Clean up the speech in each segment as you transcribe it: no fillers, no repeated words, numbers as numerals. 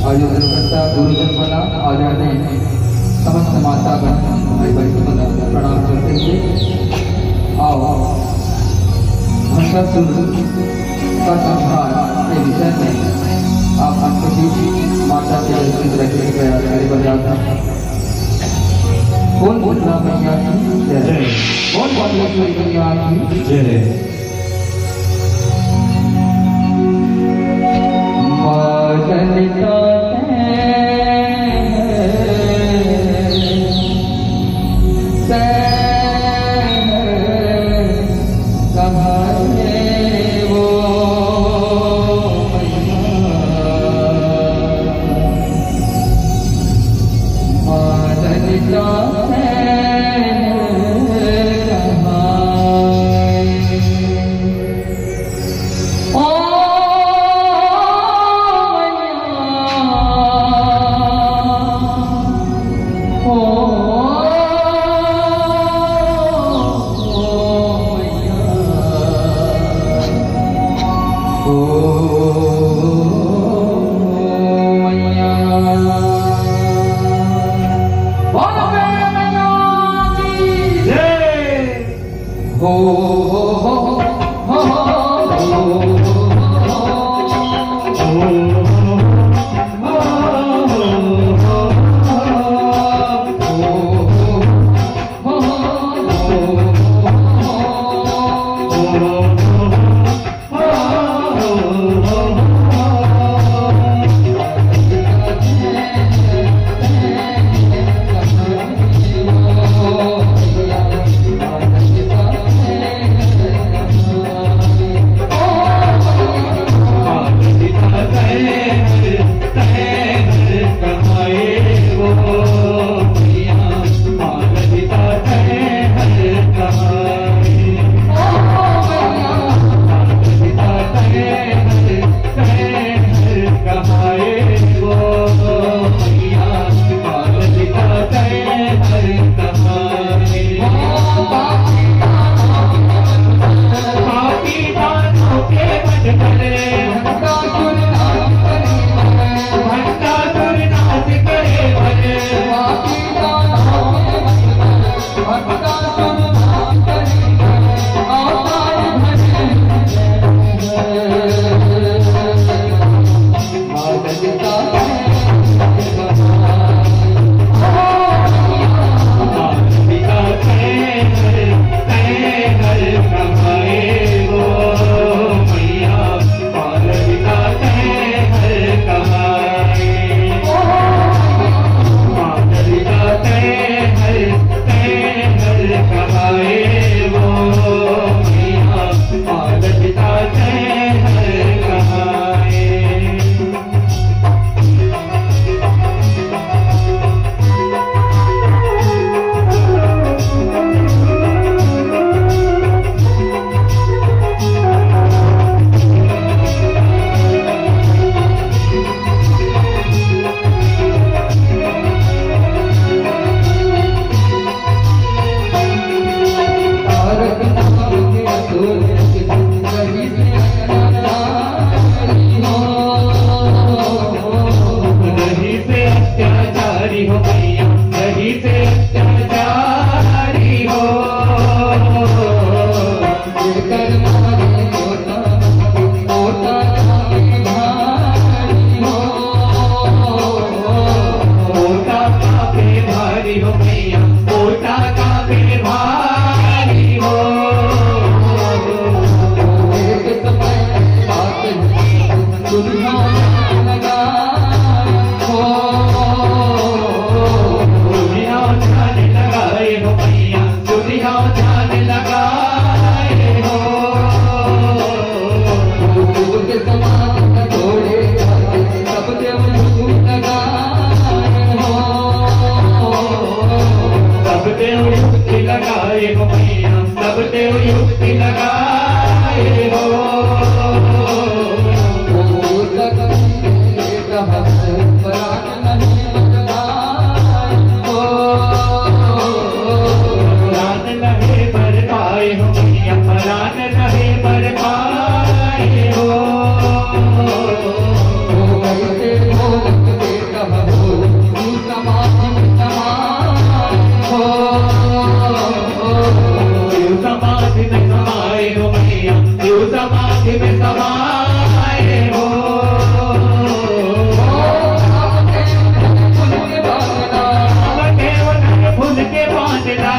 आयोजन करता गुरुजन बना आदरणीय समस्त माता गण भाई भाई को प्रणाम। महिषासुर का संहार के विषय में आप आपको माता के दर्शन रखने के प्रयास करें बताता कौन बोलना मैया की जय, कौन बोलेश्वरी मैया की जय। शिव समाधि में समाए हो मैया, शिव समाधि में समाए हो। फूल के बांधना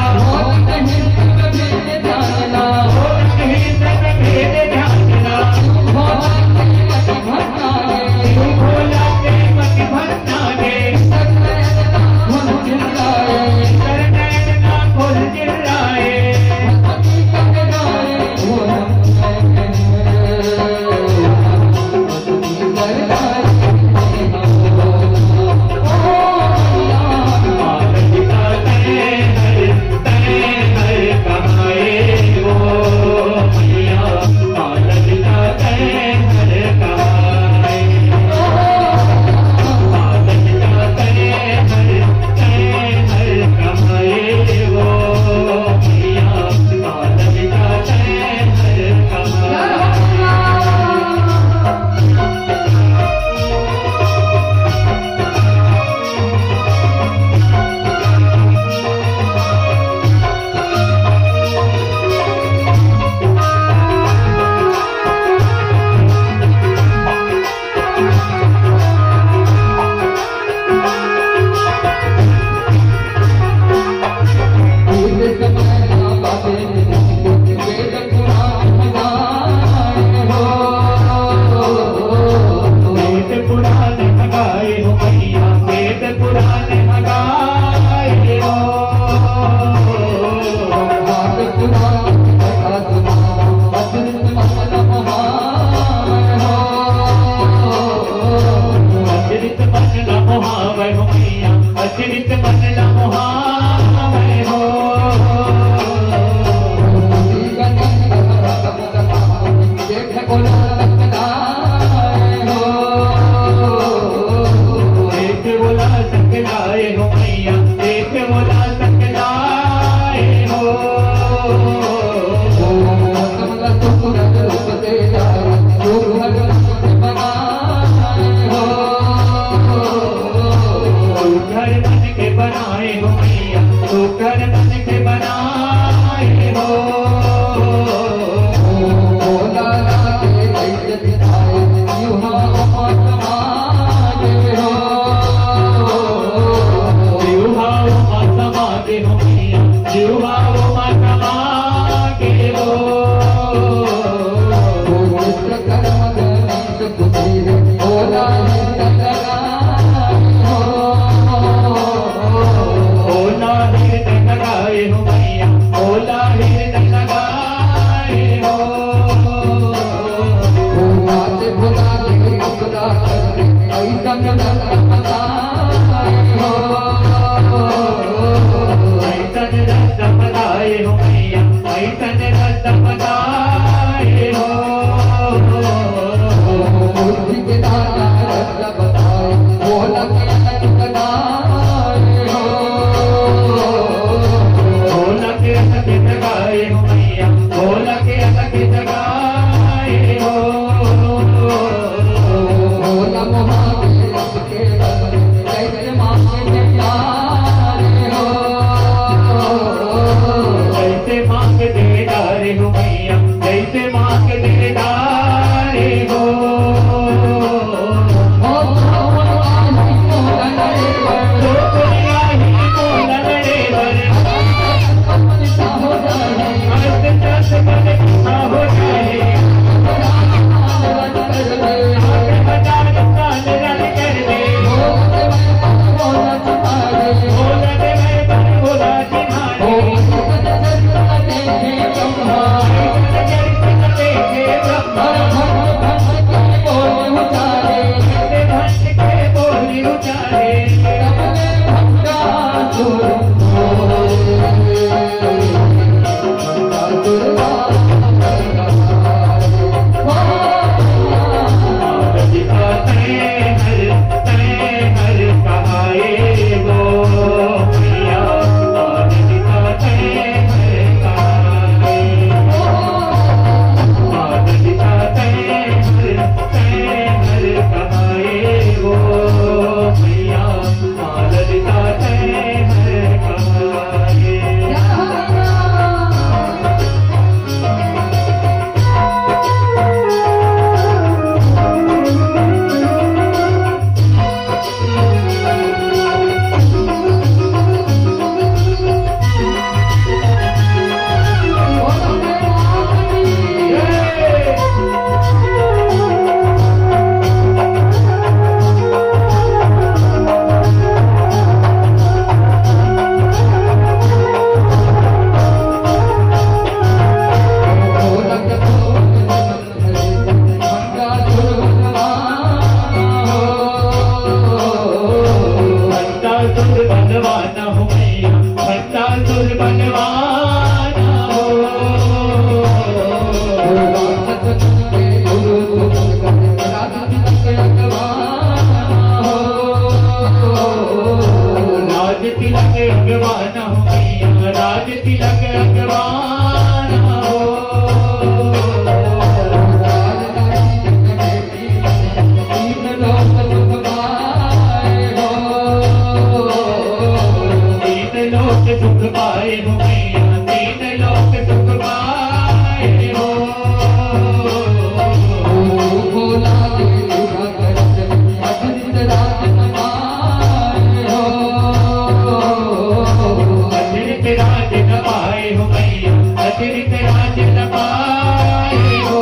अतिरिक्त राज न पाए हो।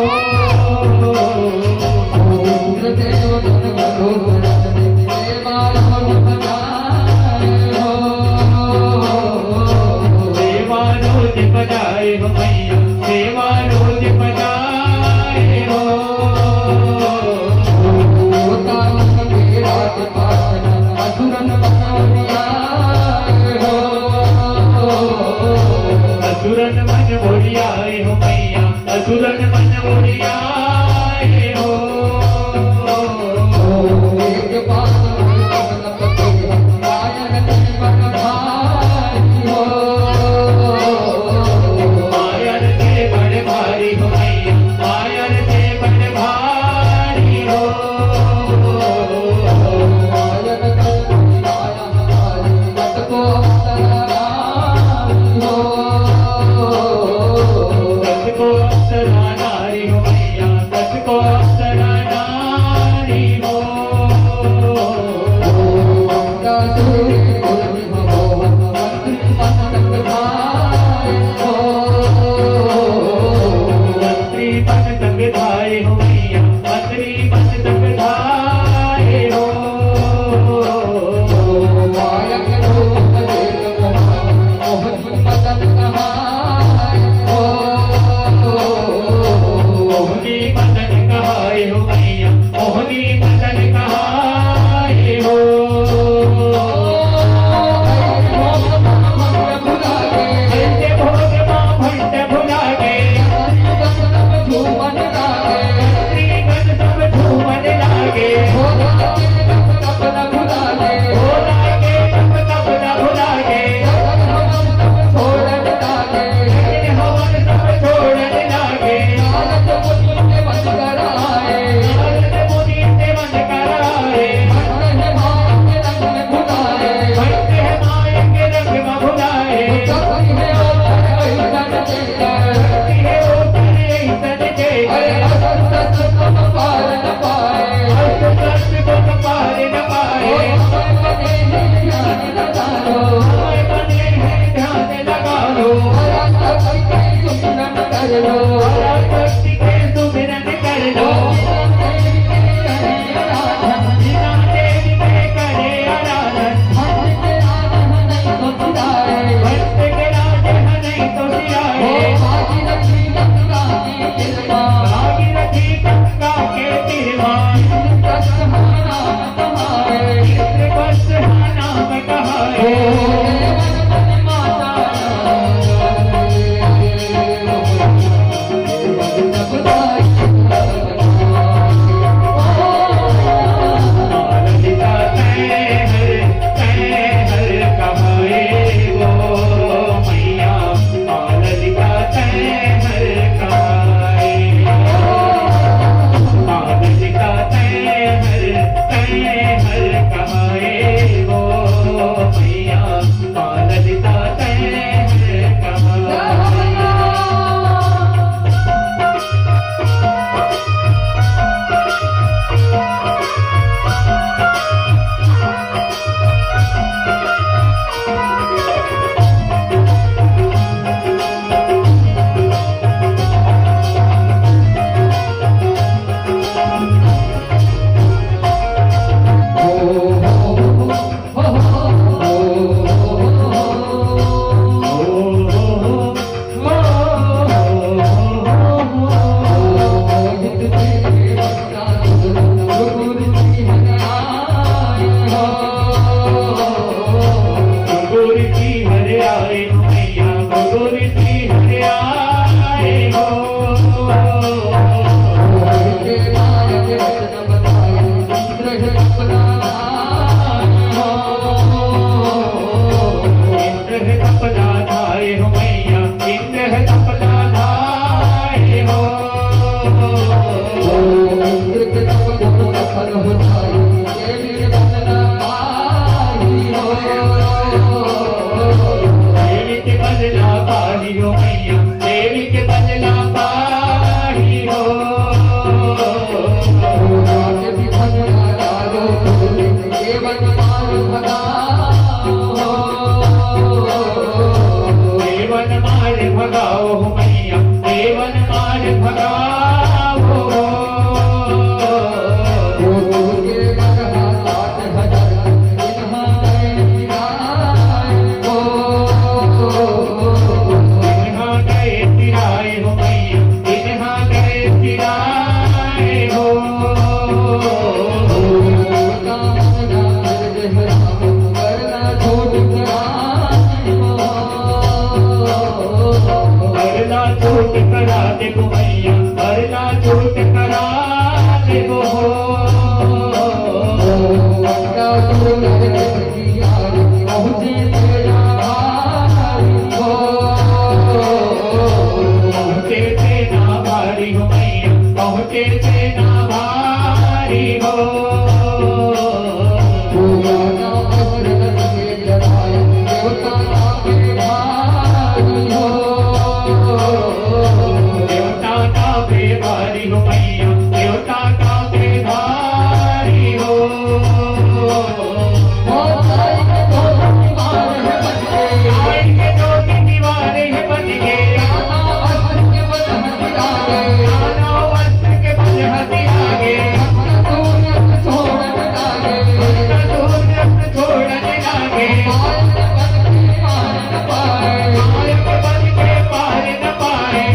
इंद्रदेव धन करो सेवा रोज बजाए हो। सेवा रोज बजाए हो मैया, सेवा रोज बजाए हो। असुरन मन मोरियाए हो मैया, असुरन मन मोरियाए हो। एक बात मायर के बड़े भारी हो मैया, मायर के बड़े भारी हो। को अप्सरा नारी हो मैया, सच को अप्सरा नारी हो। मंत्री पद संग धाये हो मैया, मंत्री पद संग धाये हो। मोहनी मदन कहाए हो मैया, मोहनी मदन कहाए हो। ऐसे भोग मां भंड भुला गए, श्रीगण सब झूमन लागे। हो लागे तब तब न भुला गे, हवन सब छोड़न लागे। नारद मुनि से मन कराए, भक्त है माया के रंग में भुलाए। भक्ति है ओ करे ऐसन जय, असत को पार न पाए। बने हैं ध्यान लगा लो, भक्ति के सुमिरन कर लो। बिना देवी के करे आराधन, भक्त के राज है नहीं तो सियाए। भागीरथी गंगा के तिरवान, इंद्रप्रस्थ नाम कहाए। ललिता तैहर कहाए वो मैया, ललिता तैहर कहाए। ललिता तैहर कहाए वो मैया, ललिता तैहर कहाए। गोरी की हरे आए हो मैया, गोरी की हरे आए हो। इंद्र है तपला धाये हो मैया, इंद्र है तपला धाये हो। देवी के बदला पाही हो मैया, देवी के बदला पाही हो। देवन मार मार भगाओ मैया देवन मार भगाओ इन्हां गए तिराए हो मैया इन्हां गए तिराए हो करना छूट करा दे गो मैया करना छूट करा दे गो पहुँचे थे ना भारी हो मैया पहुँचे थे ना भारी हो देवता का बेभारी हो मैया देवता का बेभारी हो आएंगे दो की दीवारें हैं बन गए नाना वस्त्र के बल हथी आगे अपना दूर छोड़ने लागे मार्ग बन के पार न पाए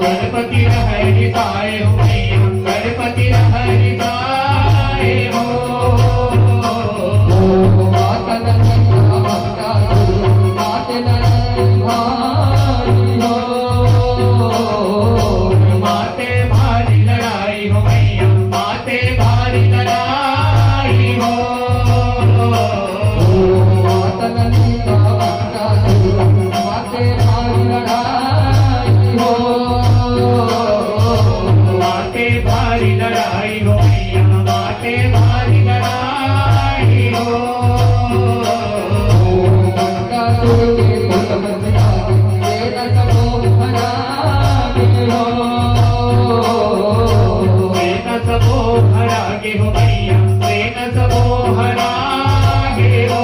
गणपति हरि साए हो मैया गणपति हरि साए हो माते भारी लड़ाई हो मैया माते भारी लड़ाई हो माते भारी लड़ाई हो मैया माते भारी लड़ाई हो प्रेम सबो हरागे हो मैया प्रेम सबो हरागे हो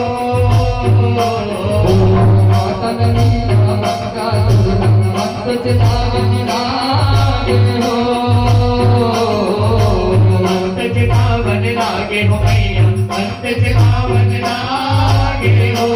अंत चितावन लागे हो मैया अंत चितावन लागे हो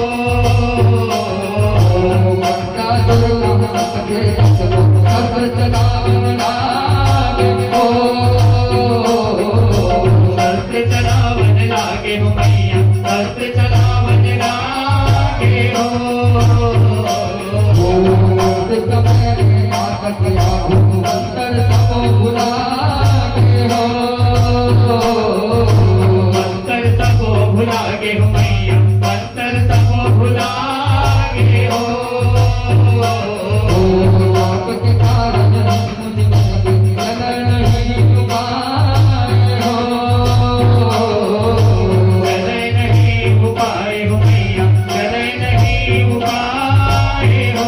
अंत चलावन लागे हो मैया अंत चलावन लागे हो अंतर सबो भुलागे हो मैया अंतर सबो भुलागे हो चले नहीं उपाय हो मैया चले नहीं उपाय हो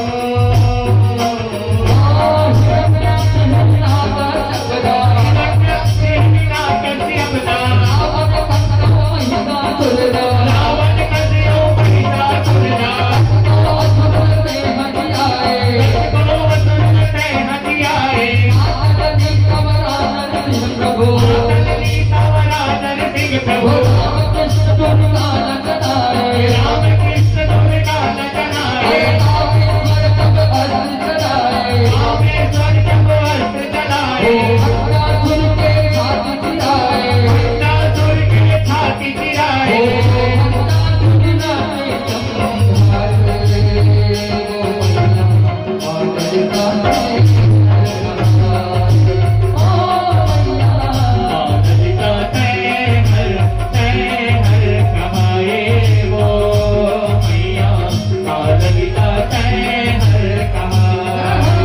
रावण कसियो महिषासुरना को वसुरते हथियाए अतली कंवरा नरसिंह प्रभु राम कृष्ण दुर्गा लखनाए रामेश्वर जब अस्त्र चलाए भक्तासुर के छाती चिराए ललिता तय हर कहाए वो मैया ललिता तय हर कहाए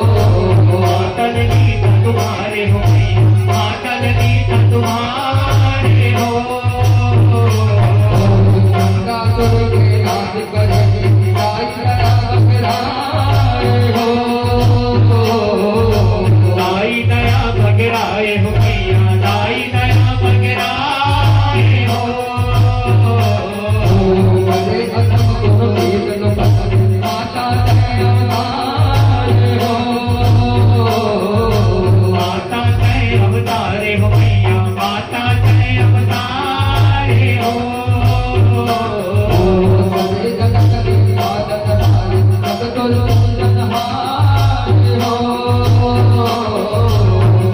मातल नीत तुम्हारे हो मैया मातल नीत तुम्हारे हो दाई दया बगराए हो मैया दाई दया बगराए हो माता तय अवतारे हो मैया माता तय अवतारे हो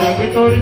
जग तोर